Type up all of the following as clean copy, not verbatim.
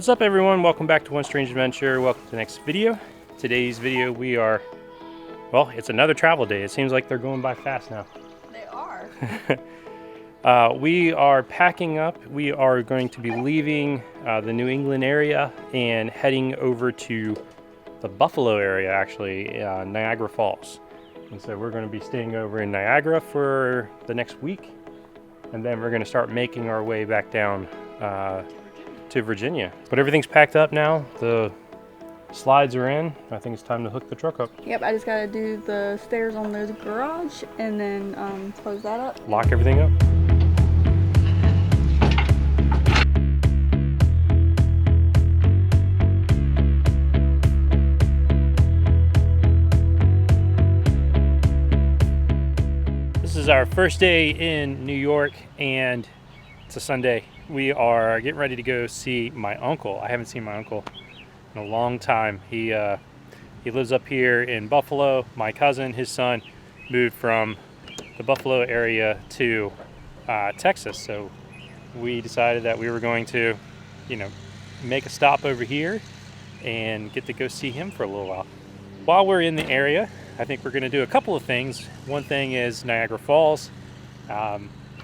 What's up everyone, welcome back to One Strange Adventure. Welcome to the next video. Today's video we are, well, it's another travel day. It seems like they're going by fast now. They are. We are packing up. We are going to be leaving the New England area and heading over to the Buffalo area, actually, Niagara Falls. And so we're going to be staying over in Niagara for the next week. And then we're going to start making our way back down to Virginia. But everything's packed up now. The slides are in. I think it's time to hook the truck up. Yep, I just gotta do the stairs on the garage and then close that up. Lock everything up. This is our first day in New York and it's a Sunday. We are getting ready to go see my uncle. I haven't seen my uncle in a long time. He lives up here in Buffalo. My cousin, his son, moved from the Buffalo area to Texas. So we decided that we were going to, make a stop over here and get to go see him for a little while. While we're in the area, I think we're going to do a couple of things. One thing is Niagara Falls.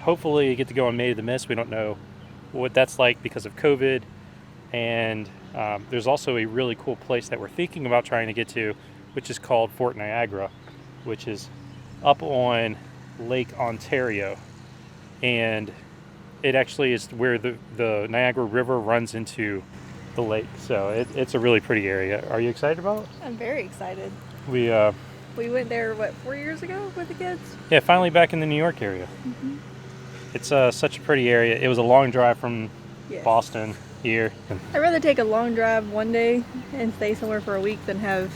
Hopefully get to go on Maid of the Mist. We don't know what that's like because of COVID. And there's also a really cool place that we're thinking about trying to get to, which is called Fort Niagara, which is up on Lake Ontario. And it actually is where the Niagara River runs into the lake. So it's a really pretty area. Are you excited about it? I'm very excited. We went there, 4 years ago with the kids? Yeah, finally back in the New York area. Mm-hmm. It's such a pretty area. It was a long drive from Yes. Boston here. I'd rather take a long drive one day and stay somewhere for a week than have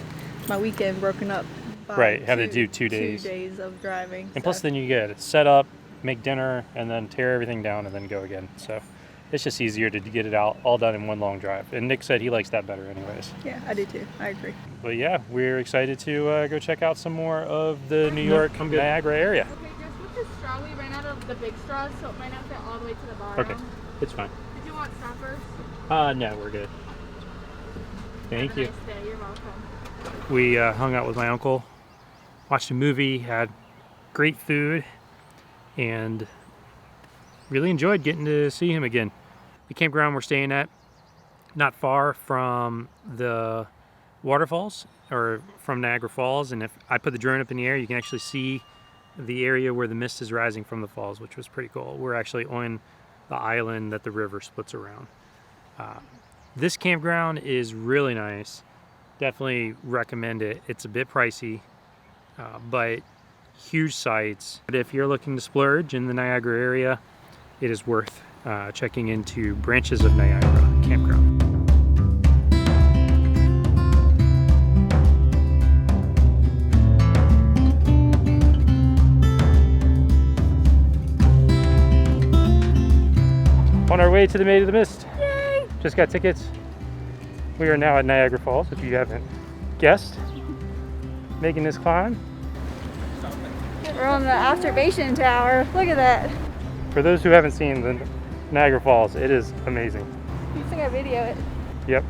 my weekend broken up by Right, have to do 2 days. 2 days of driving. And plus then you get to set up, make dinner, and then tear everything down and then go again. So it's just easier to get it all done in one long drive. And Nick said he likes that better anyways. Yeah, I do too. I agree. But yeah, we're excited to go check out some more of the New York Niagara area. Okay, just with the straw, we ran out of the big straws, so it might not fit all the way to the bottom. Okay, it's fine. Did you want straw first? No, we're good. Thank Have a you. nice day. You're welcome. We hung out with my uncle, watched a movie, had great food, and really enjoyed getting to see him again. The campground we're staying at, not far from the waterfalls or from Niagara Falls, and if I put the drone up in the air, you can actually see the area where the mist is rising from the falls, which was pretty cool. We're actually on the island that the river splits around. This campground is really nice. Definitely recommend it. It's a bit pricey, but huge sites. But if you're looking to splurge in the Niagara area, it is worth checking into Branches of Niagara Campground. On our way to the Maid of the Mist. Yay! Just got tickets. We are now at Niagara Falls, if you haven't guessed. Making this climb. We're on the observation tower. Look at that. For those who haven't seen the Niagara Falls, it is amazing. You think I video it? Yep.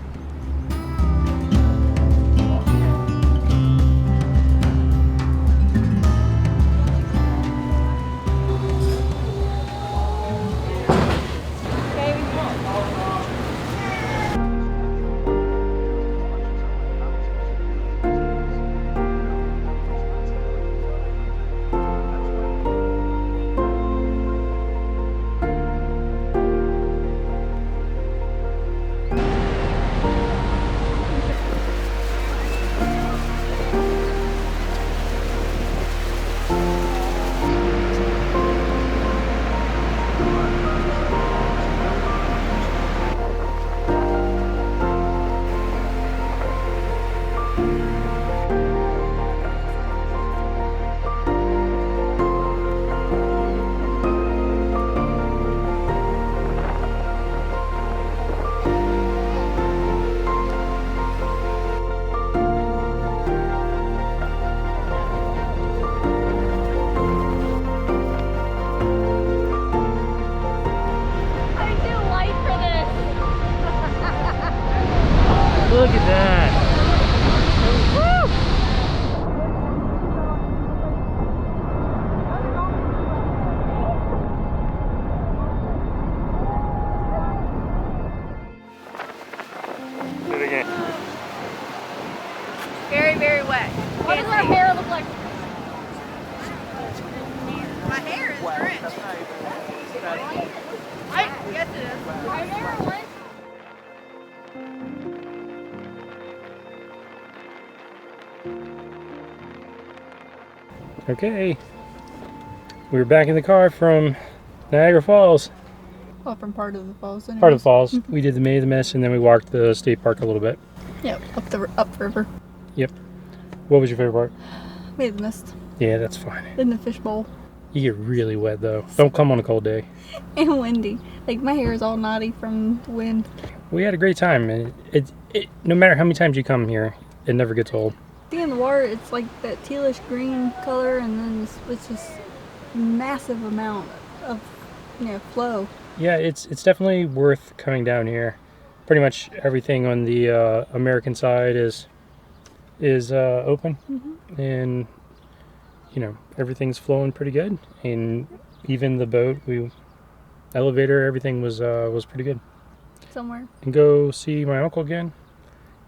Okay. We were back in the car from Niagara Falls. Well, from part of the falls. Anyways. Part of the falls. We did the Maid, the Mist, and then we walked the state park a little bit. Yep, up river. Yep. What was your favorite part? Made the mist. Yeah, that's fine. In the fishbowl. You get really wet though. Don't come on a cold day. And windy. Like my hair is all knotty from the wind. We had a great time, and no matter how many times you come here, it never gets old. In the water, it's like that tealish green color, and then it's just massive amount of flow. Yeah, it's definitely worth coming down here. Pretty much everything on the American side is open, and everything's flowing pretty good. And even the boat, elevator, everything was pretty good. Somewhere. And go see my uncle again,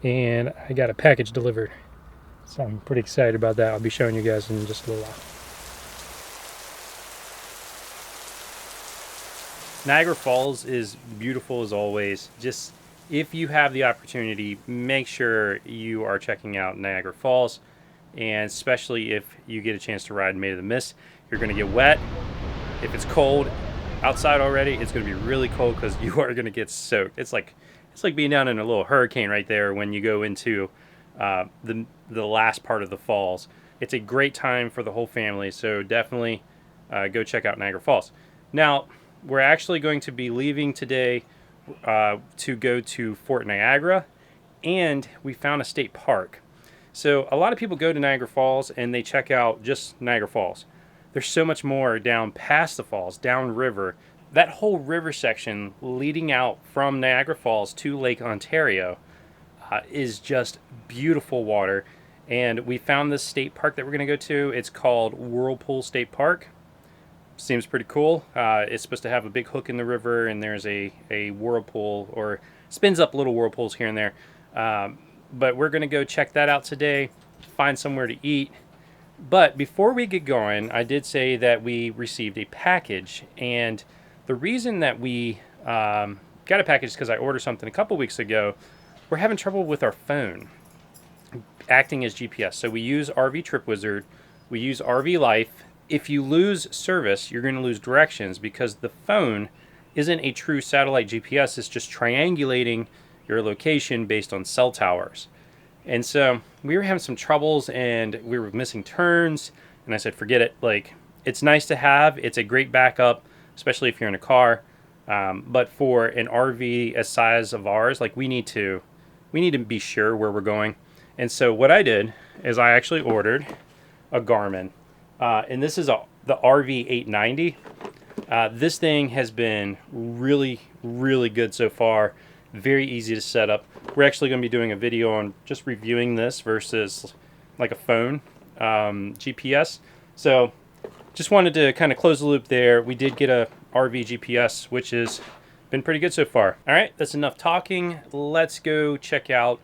and I got a package delivered, so I'm pretty excited about that. I'll be showing you guys in just a little while. Niagara Falls is beautiful as always. Just if you have the opportunity, make sure you are checking out Niagara Falls, and especially if you get a chance to ride Maid of the Mist. You're going to get wet. If it's cold outside already, it's going to be really cold because you are going to get soaked. It's like being down in a little hurricane right there when you go into the last part of the falls. It's a great time for the whole family, so definitely go check out Niagara Falls. Now, we're actually going to be leaving today to go to Fort Niagara, and we found a state park. So a lot of people go to Niagara Falls and they check out just Niagara Falls. There's so much more down past the falls, downriver. That whole river section leading out from Niagara Falls to Lake Ontario is just beautiful water. And we found this state park that we're going to go to. It's called Whirlpool State Park. Seems pretty cool. It's supposed to have a big hook in the river, and there's a whirlpool, or spins up little whirlpools here and there. But we're going to go check that out today, find somewhere to eat. But before we get going, I did say that we received a package, and the reason that we got a package is because I ordered something a couple weeks ago. We're having trouble with our phone acting as GPS. So we use RV Trip Wizard, we use RV Life. If you lose service, you're going to lose directions because the phone isn't a true satellite GPS. It's just triangulating your location based on cell towers. And so we were having some troubles, and we were missing turns, and I said, forget it. Like, it's nice to have. It's a great backup, especially if you're in a car. But for an RV as size of ours, like, we need to be sure where we're going. And so what I did is I actually ordered a Garmin. And this is the RV 890. This thing has been really, really good so far. Very easy to set up. We're actually going to be doing a video on just reviewing this versus like a phone GPS. So just wanted to kind of close the loop there. We did get a RV GPS, which has been pretty good so far. All right, that's enough talking. Let's go check out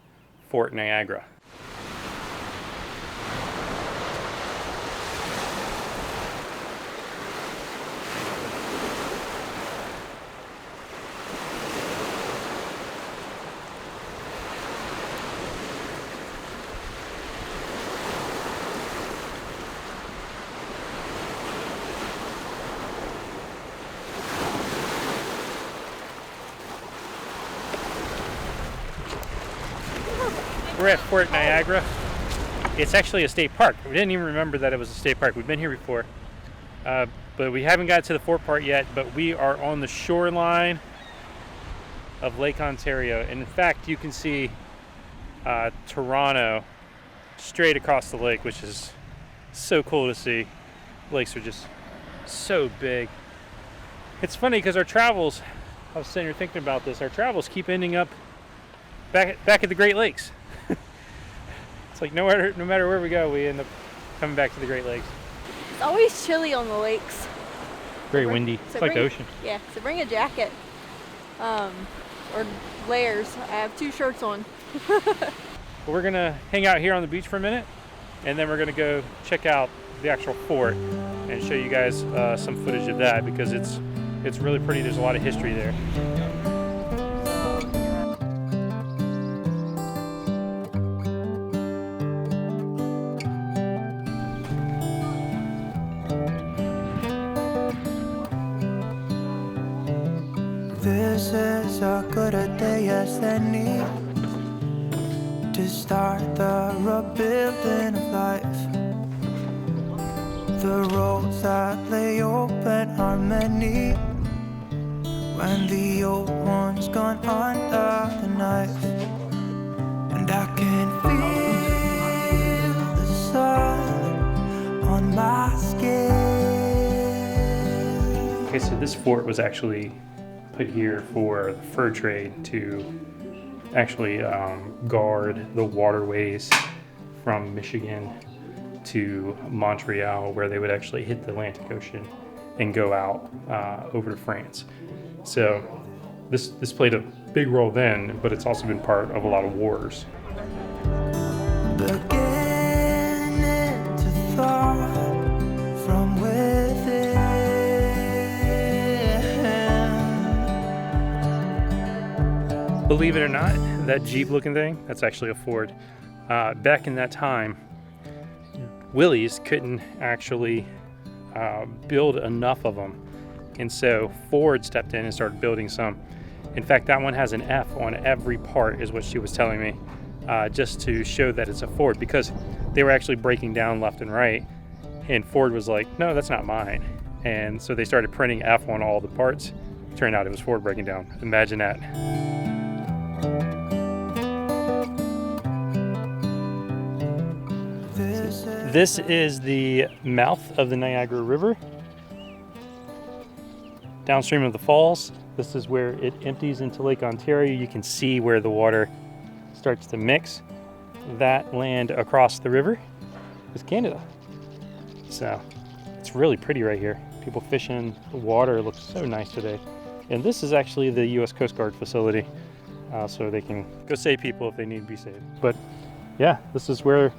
Fort Niagara. We're at Fort Niagara. It's actually a state park. We didn't even remember that it was a state park. We've been here before, but we haven't got to the fort part yet. But we are on the shoreline of Lake Ontario. And in fact, you can see Toronto straight across the lake, which is so cool to see. Lakes are just so big. It's funny because our travels, I was sitting here thinking about this, our travels keep ending up back at the Great Lakes. It's like no matter where we go, we end up coming back to the Great Lakes. It's always chilly on the lakes. Very windy. It's like the ocean. Yeah, so bring a jacket. Or layers. I have 2 shirts on. Well, we're gonna hang out here on the beach for a minute, and then we're gonna go check out the actual fort and show you guys some footage of that because it's really pretty. There's a lot of history there. as they need to start the rebuilding of life. The roads that lay open are many when the old one's gone under the knife. And I can feel the sun on my skin. Okay, so this fort was actually put here for the fur trade to actually guard the waterways from Michigan to Montreal, where they would actually hit the Atlantic Ocean and go out over to France. So this played a big role then, but it's also been part of a lot of wars. Beginning to thaw from within. Believe it or not, that Jeep looking thing, that's actually a Ford. Back in that time, Willys couldn't actually build enough of them. And so Ford stepped in and started building some. In fact, that one has an F on every part, is what she was telling me, just to show that it's a Ford, because they were actually breaking down left and right. And Ford was like, no, that's not mine. And so they started printing F on all the parts. Turned out it was Ford breaking down. Imagine that. This is the mouth of the Niagara River. Downstream of the falls, this is where it empties into Lake Ontario. You can see where the water starts to mix. That land across the river is Canada. So it's really pretty right here. People fishing, the water looks so nice today. And this is actually the U.S. Coast Guard facility, so they can go save people if they need to be saved. But yeah, this is where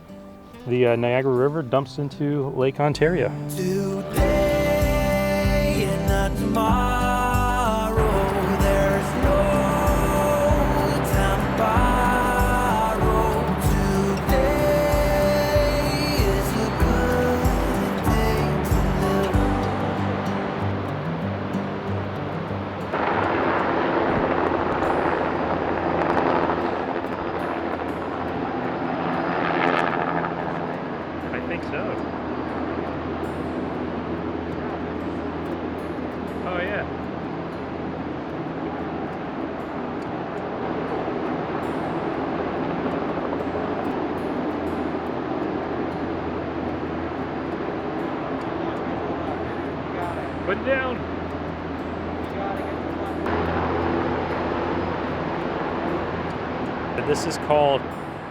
the Niagara River dumps into Lake Ontario. Today and not tomorrow, there's no time to borrow. Today is a good day to live. I think so. Oh yeah. Put it down. This is called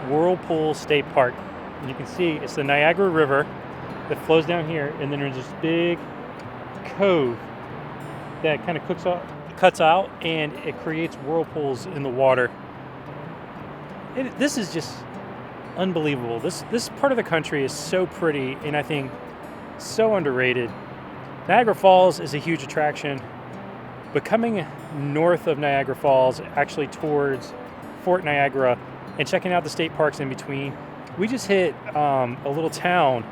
Whirlpool State Park. And you can see it's the Niagara River that flows down here, and then there's this big cove that kind of cuts out, and it creates whirlpools in the water. This is just unbelievable. This part of the country is so pretty, and I think so underrated. Niagara Falls is a huge attraction, but coming north of Niagara Falls, actually towards Fort Niagara, and checking out the state parks in between, we just hit a little town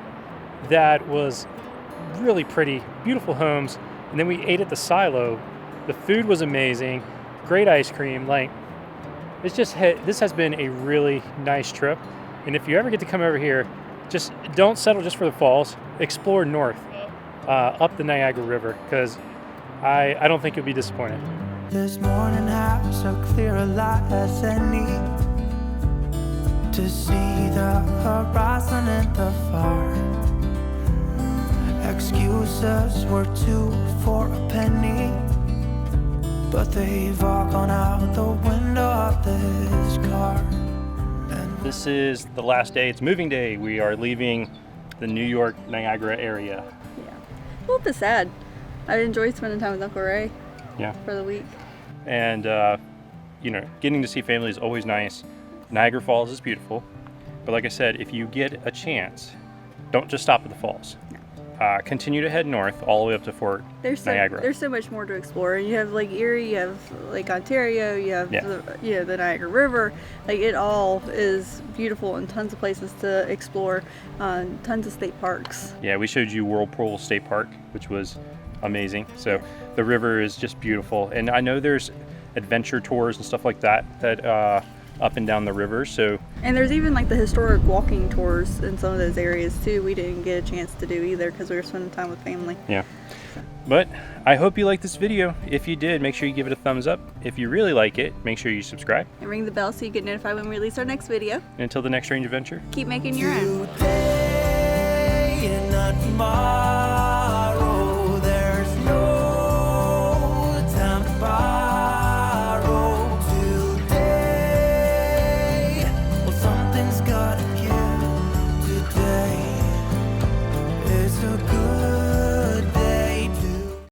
that was really pretty, beautiful homes, and then we ate at the silo. The food was amazing, great ice cream. Like, this has been a really nice trip, and if you ever get to come over here, just don't settle just for the falls. Explore north, up the Niagara River, because I don't think you'll be disappointed. This morning has so clear a light as any to see the horizon in the far. Excuses were 2 for a penny, but they've all gone out the window of this car. And This is the last day. It's moving day. We are leaving the New York Niagara area. Yeah. A little bit sad. I enjoyed spending time with Uncle Ray Yeah. for the week. And getting to see family is always nice. Niagara Falls is beautiful, but like I said, if you get a chance, don't just stop at the falls. Continue to head north all the way up to Fort Niagara. There's so much more to explore. You have Lake Erie, you have Lake Ontario, you have the Niagara River. Like, it all is beautiful and tons of places to explore, tons of state parks. Yeah, we showed you Whirlpool State Park, which was amazing. So the river is just beautiful, and I know there's adventure tours and stuff like that up and down the river. So, and there's even like the historic walking tours in some of those areas too. We didn't get a chance to do either because we were spending time with family. Yeah. But I hope you liked this video. If you did, make sure you give it a thumbs up. If you really like it, make sure you subscribe. And ring the bell so you get notified when we release our next video. And until the next strange adventure, Keep making your own. Today and not tomorrow.